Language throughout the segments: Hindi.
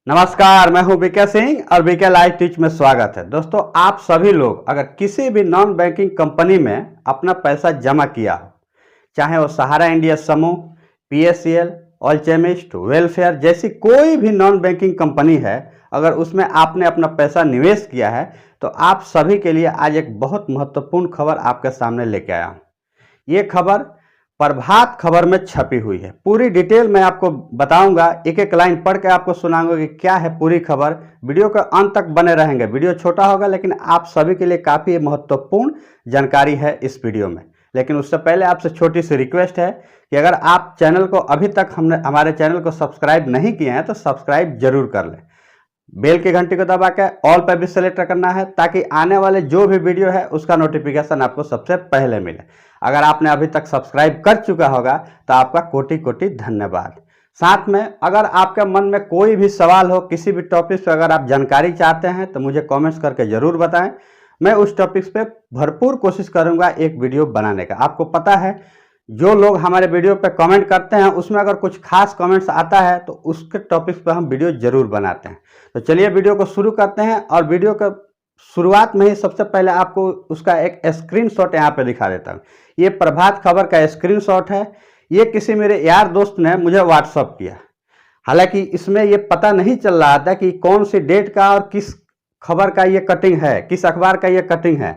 नमस्कार, मैं हूं बीके सिंह और बीके लाइव टीच में स्वागत है। दोस्तों, आप सभी लोग अगर किसी भी नॉन बैंकिंग कंपनी में अपना पैसा जमा किया हो, चाहे वो सहारा इंडिया समूह, पीएससीएल, ऑलकेमिस्ट, वेलफेयर जैसी कोई भी नॉन बैंकिंग कंपनी है, अगर उसमें आपने अपना पैसा निवेश किया है तो आप सभी के लिए आज एक बहुत महत्वपूर्ण खबर आपके सामने लेके आया हूँ। ये खबर प्रभात खबर में छपी हुई है। पूरी डिटेल मैं आपको बताऊंगा, एक एक लाइन पढ़ के आपको सुनाऊंगा कि क्या है पूरी खबर। वीडियो के अंत तक बने रहेंगे। वीडियो छोटा होगा लेकिन आप सभी के लिए काफ़ी महत्वपूर्ण जानकारी है इस वीडियो में। लेकिन उससे पहले आपसे छोटी सी रिक्वेस्ट है कि अगर आप चैनल को अभी तक हमारे चैनल को सब्सक्राइब नहीं किए हैं तो सब्सक्राइब जरूर कर लें। बेल की घंटी को दबा के ऑल पर भी सेलेक्ट करना है ताकि आने वाले जो भी वीडियो है उसका नोटिफिकेशन आपको सबसे पहले मिले। अगर आपने अभी तक सब्सक्राइब कर चुका होगा तो आपका कोटि कोटि धन्यवाद। साथ में अगर आपके मन में कोई भी सवाल हो, किसी भी टॉपिक पर अगर आप जानकारी चाहते हैं तो मुझे कमेंट्स करके ज़रूर बताएं। मैं उस टॉपिक पे भरपूर कोशिश करूंगा एक वीडियो बनाने का। आपको पता है, जो लोग हमारे वीडियो पे कमेंट करते हैं उसमें अगर कुछ खास कमेंट्स आता है तो उसके टॉपिक्स पे हम वीडियो जरूर बनाते हैं। तो चलिए वीडियो को शुरू करते हैं और वीडियो का शुरुआत में ही सबसे पहले आपको उसका एक स्क्रीनशॉट यहाँ पे दिखा देता हूँ। ये प्रभात खबर का स्क्रीनशॉट है। ये किसी मेरे यार दोस्त ने मुझे व्हाट्सअप किया। हालांकि इसमें ये पता नहीं चल रहा था कि कौन सी डेट का और किस खबर का ये कटिंग है, किस अखबार का ये कटिंग है।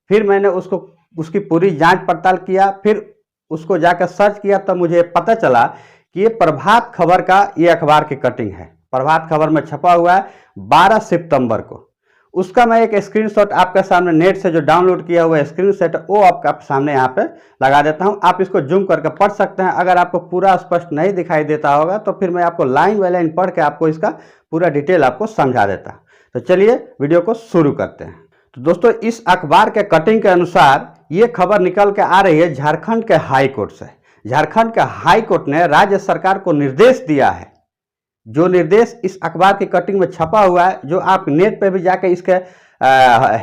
फिर मैंने उसकी पूरी जांच पड़ताल किया, फिर उसको जाकर सर्च किया तब मुझे पता चला कि ये प्रभात खबर का ये अखबार की कटिंग है। प्रभात खबर में छपा हुआ है 12 सितंबर को। उसका मैं एक स्क्रीनशॉट आपके सामने नेट से जो डाउनलोड किया हुआ स्क्रीनशॉट वो आपके सामने यहाँ पे लगा देता हूँ। आप इसको जूम करके पढ़ सकते हैं। अगर आपको पूरा स्पष्ट नहीं दिखाई देता होगा तो फिर मैं आपको लाइन बाय लाइन पढ़ के आपको इसका पूरा डिटेल आपको समझा देता। तो चलिए वीडियो को शुरू करते हैं। तो दोस्तों, इस अखबार के कटिंग के अनुसार ये खबर निकल के आ रही है झारखंड के हाई कोर्ट से। झारखंड के हाई कोर्ट ने राज्य सरकार को निर्देश दिया है। जो निर्देश इस अखबार की कटिंग में छपा हुआ है, जो आप नेट पे भी जाके इसके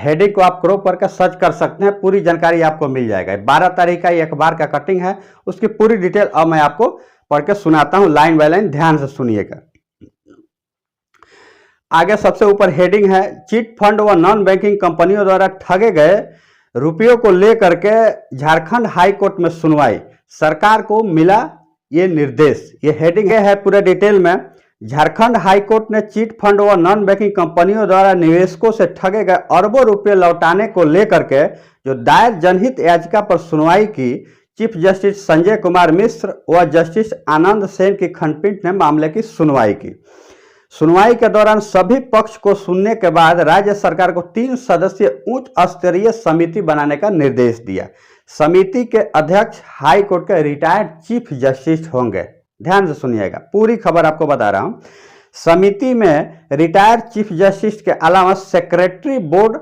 हेडिंग को आप क्रॉप करके सर्च कर सकते हैं, पूरी जानकारी आपको मिल जाएगा। 12 तारीख का ये अखबार का कटिंग है। उसकी पूरी डिटेल अब मैं आपको पढ़ के सुनाता हूँ, लाइन बाय लाइन ध्यान से सुनिएगा। आगे सबसे ऊपर हेडिंग है, चिट फंड व नॉन बैंकिंग कंपनियों द्वारा ठगे गए रुपयों को लेकर के झारखंड हाई कोर्ट में सुनवाई, सरकार को मिला ये निर्देश। ये हेडिंग है पूरे डिटेल में। झारखंड हाई कोर्ट ने चिट फंड व नॉन बैंकिंग कंपनियों द्वारा निवेशकों से ठगे गए अरबों रुपये लौटाने को लेकर के जो दायर जनहित याचिका पर सुनवाई की। चीफ जस्टिस संजय कुमार मिश्र व जस्टिस आनंद सेन की खंडपीठ ने मामले की सुनवाई की। सुनवाई के दौरान सभी पक्ष को सुनने के बाद राज्य सरकार को 3 सदस्यीय उच्च स्तरीय समिति बनाने का निर्देश दिया। समिति के अध्यक्ष हाई कोर्ट के रिटायर्ड चीफ जस्टिस होंगे। ध्यान से सुनिएगा, पूरी खबर आपको बता रहा हूं। समिति में रिटायर्ड चीफ जस्टिस के अलावा सेक्रेटरी बोर्ड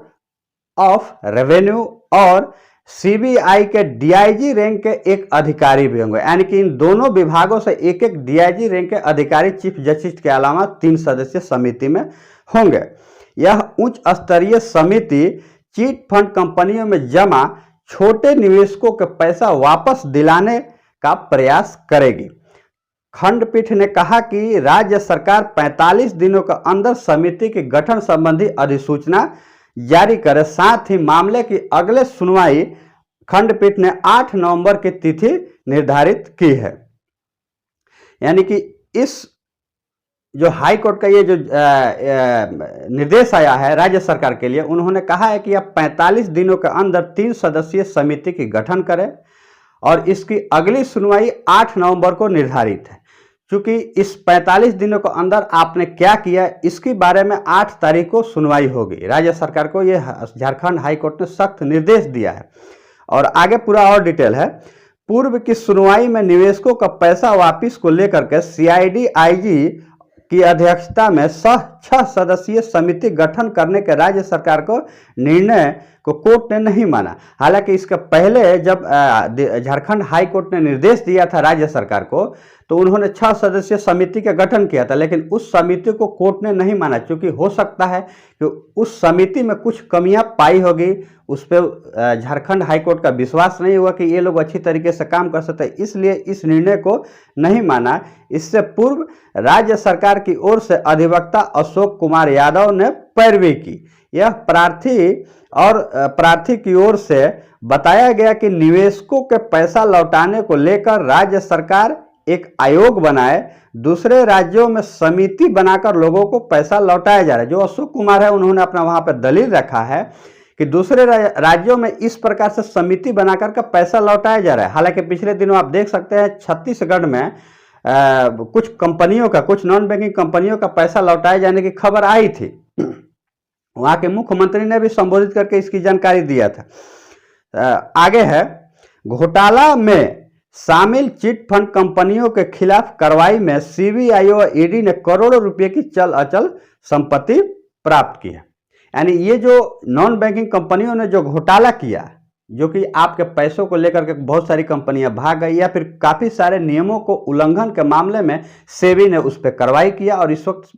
ऑफ रेवेन्यू और सीबीआई के डीआईजी रैंक के एक अधिकारी भी होंगे। यानी कि इन दोनों विभागों से एक एक डीआईजी रैंक के अधिकारी चीफ जस्टिस के अलावा 3 सदस्यीय समिति में होंगे। यह उच्च स्तरीय समिति चिट फंड कंपनियों में जमा छोटे निवेशकों के पैसा वापस दिलाने का प्रयास करेगी। खंडपीठ ने कहा कि राज्य सरकार 45 दिनों के अंदर समिति के गठन संबंधी अधिसूचना जारी करे। साथ ही मामले की अगले सुनवाई खंडपीठ ने 8 नवंबर की तिथि निर्धारित की है। यानी कि इस जो हाई कोर्ट का ये जो निर्देश आया है राज्य सरकार के लिए, उन्होंने कहा है कि अब 45 दिनों के अंदर 3 सदस्यीय समिति की गठन करें और इसकी अगली सुनवाई 8 नवंबर को निर्धारित है। क्योंकि इस 45 दिनों के अंदर आपने क्या किया इसके बारे में 8 तारीख को सुनवाई होगी। राज्य सरकार को यह झारखंड हाई कोर्ट ने सख्त निर्देश दिया है। और आगे पूरा और डिटेल है। पूर्व की सुनवाई में निवेशकों का पैसा वापिस को लेकर के सीआईडी आईजी की अध्यक्षता में 6 सदस्यीय समिति गठन करने के राज्य सरकार को निर्णय को कोर्ट ने नहीं माना। हालांकि इसके पहले जब झारखंड हाई कोर्ट ने निर्देश दिया था राज्य सरकार को, तो उन्होंने 6 सदस्यीय समिति का गठन किया था, लेकिन उस समिति को कोर्ट ने नहीं माना, क्योंकि हो सकता है कि उस समिति में कुछ कमियां पाई होगी, उस पर झारखंड हाईकोर्ट का विश्वास नहीं हुआ कि ये लोग अच्छी तरीके से काम कर सकते हैं, इसलिए इस निर्णय को नहीं माना। इससे पूर्व राज्य सरकार की ओर से अधिवक्ता अशोक कुमार यादव ने पैरवी की। यह प्रार्थी की ओर से बताया गया कि निवेशकों के पैसा लौटाने को लेकर राज्य सरकार एक आयोग बनाए, दूसरे राज्यों में समिति बनाकर लोगों को पैसा लौटाया जा रहा है। जो अशोक कुमार है उन्होंने अपना वहां पर दलील रखा है कि दूसरे राज्यों में इस प्रकार से समिति बनाकर का पैसा लौटाया जा रहा है। हालांकि पिछले दिनों आप देख सकते हैं छत्तीसगढ़ में कुछ कंपनियों का, कुछ नॉन बैंकिंग कंपनियों का पैसा लौटाए जाने की खबर आई थी। वहां के मुख्यमंत्री ने भी संबोधित करके इसकी जानकारी दिया था। आगे है, घोटाला में शामिल चिट फंड कंपनियों के खिलाफ कार्रवाई में सीबीआई और ईडी ने करोड़ों रुपए की चल अचल संपत्ति प्राप्त की है। यानी ये जो नॉन बैंकिंग कंपनियों ने जो घोटाला किया, जो कि आपके पैसों को लेकर के बहुत सारी कंपनियां भाग गई या फिर काफी सारे नियमों को उल्लंघन के मामले में सेबी ने उस पर कार्रवाई किया और इस वक्त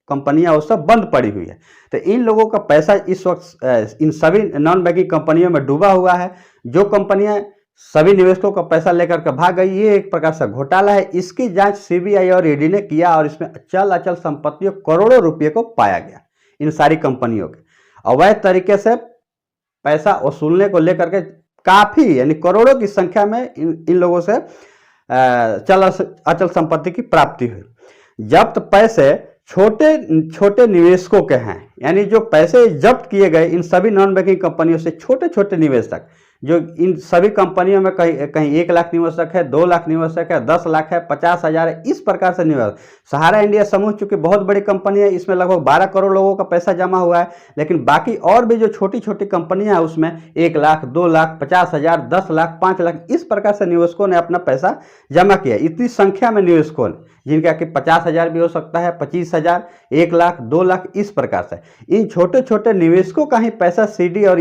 कंपनियां वो सब बंद पड़ी हुई है। तो इन लोगों का पैसा इस वक्त इन सभी नॉन बैंकिंग कंपनियों में डूबा हुआ है। जो कंपनियां सभी निवेशकों का पैसा लेकर के भाग गई, ये एक प्रकार से घोटाला है। इसकी जांच सीबीआई और ईडी ने किया और इसमें चल अचल संपत्तियों करोड़ों रुपये को पाया गया। इन सारी कंपनियों के अवैध तरीके से पैसा वसूलने को लेकर के काफी, यानी करोड़ों की संख्या में इन लोगों से चल अचल संपत्ति की प्राप्ति हुई। जब्त पैसे छोटे छोटे निवेशकों के हैं, यानी जो पैसे जब्त किए गए इन सभी नॉन बैंकिंग कंपनियों से छोटे छोटे निवेशक, जो इन सभी कंपनियों में कहीं 1 लाख निवेशक है, 2 लाख निवेशक है, 10 लाख है, 50,000 है, इस प्रकार से निवेशक। सहारा इंडिया समूह चूंकि बहुत बड़ी कंपनी है, इसमें लगभग 12 करोड़ लोगों का पैसा जमा हुआ है, लेकिन बाकी और भी जो छोटी छोटी कंपनियां हैं उसमें 1 लाख, 2 लाख, 50,000, 10 लाख, 5 लाख, इस प्रकार से निवेशकों ने अपना पैसा जमा किया। इतनी संख्या में निवेशकों ने, जिनका कि 50,000 भी हो सकता है, 25,000, 1 लाख, 2 लाख, इस प्रकार से इन छोटे छोटे निवेशकों का ही पैसा सीडी और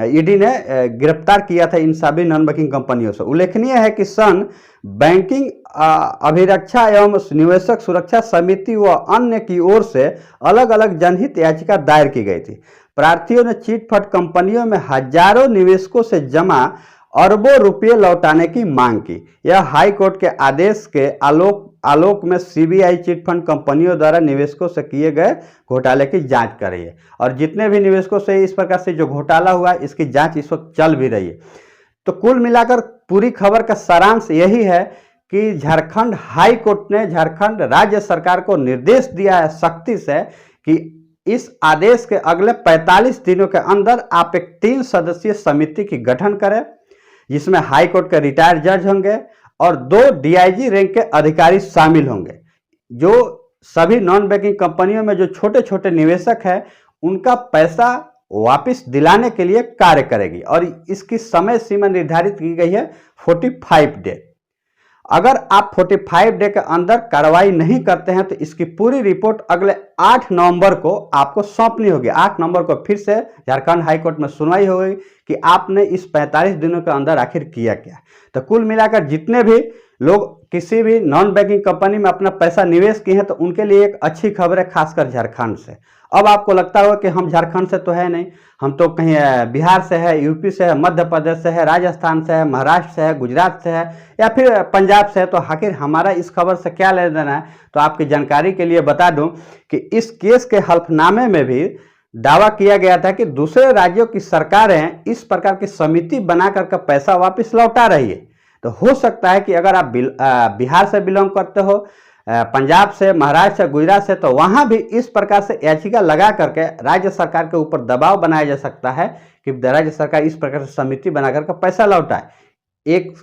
ईडी ने गिरफ्तार किया था इन सभी नॉन बैंकिंग कंपनियों से। उल्लेखनीय है कि सन बैंकिंग अभिरक्षा एवं निवेशक सुरक्षा समिति व अन्य की ओर से अलग अलग जनहित याचिका दायर की गई थी। प्रार्थियों ने चिट फंड कंपनियों में हजारों निवेशकों से जमा अरबों रुपये लौटाने की मांग की। यह हाई कोर्ट के आदेश के आलोक में सीबीआई चिट फंड कंपनियों द्वारा निवेशकों से किए गए घोटाले की जांच कर रही है और जितने भी निवेशकों से इस प्रकार से जो घोटाला हुआ है इसकी जांच इस वक्त चल भी रही है। तो कुल मिलाकर पूरी खबर का सारांश यही है कि झारखंड हाई कोर्ट ने झारखंड राज्य सरकार को निर्देश दिया है सख्ती से कि इस आदेश के अगले 45 दिनों के अंदर आप एक 3 सदस्यीय समिति की गठन करें, जिसमें हाई कोर्ट के रिटायर्ड जज होंगे और 2 डीआईजी रैंक के अधिकारी शामिल होंगे। जो सभी नॉन बैंकिंग कंपनियों में जो छोटे छोटे निवेशक हैं उनका पैसा वापस दिलाने के लिए कार्य करेगी और इसकी समय सीमा निर्धारित की गई है 45 डे। अगर आप 45 डे के अंदर कार्रवाई नहीं करते हैं तो इसकी पूरी रिपोर्ट अगले 8 नवंबर को आपको सौंपनी होगी। 8 नवंबर को फिर से झारखंड हाईकोर्ट में सुनवाई होगी कि आपने इस 45 दिनों के अंदर आखिर किया क्या। तो कुल मिलाकर जितने भी लोग किसी भी नॉन बैंकिंग कंपनी में अपना पैसा निवेश किए हैं तो उनके लिए एक अच्छी खबर है, खासकर झारखंड से। अब आपको लगता होगा कि हम झारखंड से तो है नहीं, हम तो कहीं बिहार से है, यूपी से है, मध्य प्रदेश से है, राजस्थान से है, महाराष्ट्र से है, गुजरात से है या फिर पंजाब से है, तो आखिर हमारा इस खबर से क्या लेना देना है। तो आपकी जानकारी के लिए बता दूं कि इस केस के हल्फनामे में भी दावा किया गया था कि दूसरे राज्यों की सरकारें इस प्रकार की समिति बना करके पैसा वापस लौटा रही है। तो हो सकता है कि अगर आप बिहार से बिलोंग करते हो, पंजाब से, महाराष्ट्र से, गुजरात से, तो वहां भी इस प्रकार से याचिका लगा करके राज्य सरकार के ऊपर दबाव बनाया जा सकता है कि राज्य सरकार इस प्रकार से समिति बना करके पैसा लौटाए। एक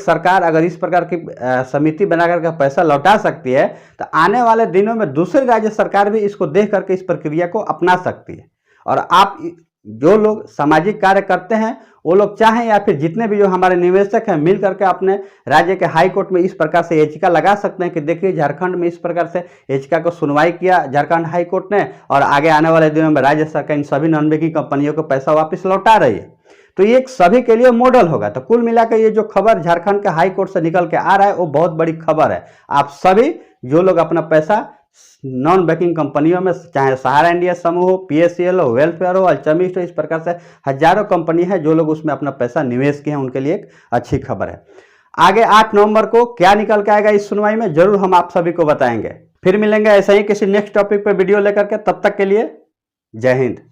सरकार अगर इस प्रकार की समिति बना करके पैसा लौटा सकती है तो आने वाले दिनों में दूसरी राज्य सरकार भी इसको देख करके इस प्रक्रिया को अपना सकती है। और आप जो लोग सामाजिक कार्य करते हैं वो लोग चाहें या फिर जितने भी जो हमारे निवेशक हैं मिल करके अपने राज्य के हाई कोर्ट में इस प्रकार से याचिका लगा सकते हैं कि देखिए झारखंड में इस प्रकार से याचिका को सुनवाई किया झारखंड हाई कोर्ट ने और आगे आने वाले दिनों में राज्य सरकार इन सभी नॉन बैंकिंग कंपनियों को पैसा वापस लौटा रही है। तो ये एक सभी के लिए मॉडल होगा। तो कुल मिलाकर ये जो खबर झारखंड के हाई कोर्ट से निकल के आ रहा है वो बहुत बड़ी खबर है। आप सभी जो लोग अपना पैसा नॉन बैंकिंग कंपनियों में, चाहे सहारा इंडिया समूह हो, पीएससीएल हो, वेलफेयर हो, अल्चमिस्ट हो, इस प्रकार से हजारों कंपनी है जो लोग उसमें अपना पैसा निवेश किए हैं, उनके लिए एक अच्छी खबर है। आगे 8 नवंबर को क्या निकल के आएगा इस सुनवाई में जरूर हम आप सभी को बताएंगे। फिर मिलेंगे ऐसा ही किसी नेक्स्ट टॉपिक पे वीडियो लेकर के, तब तक के लिए जय हिंद।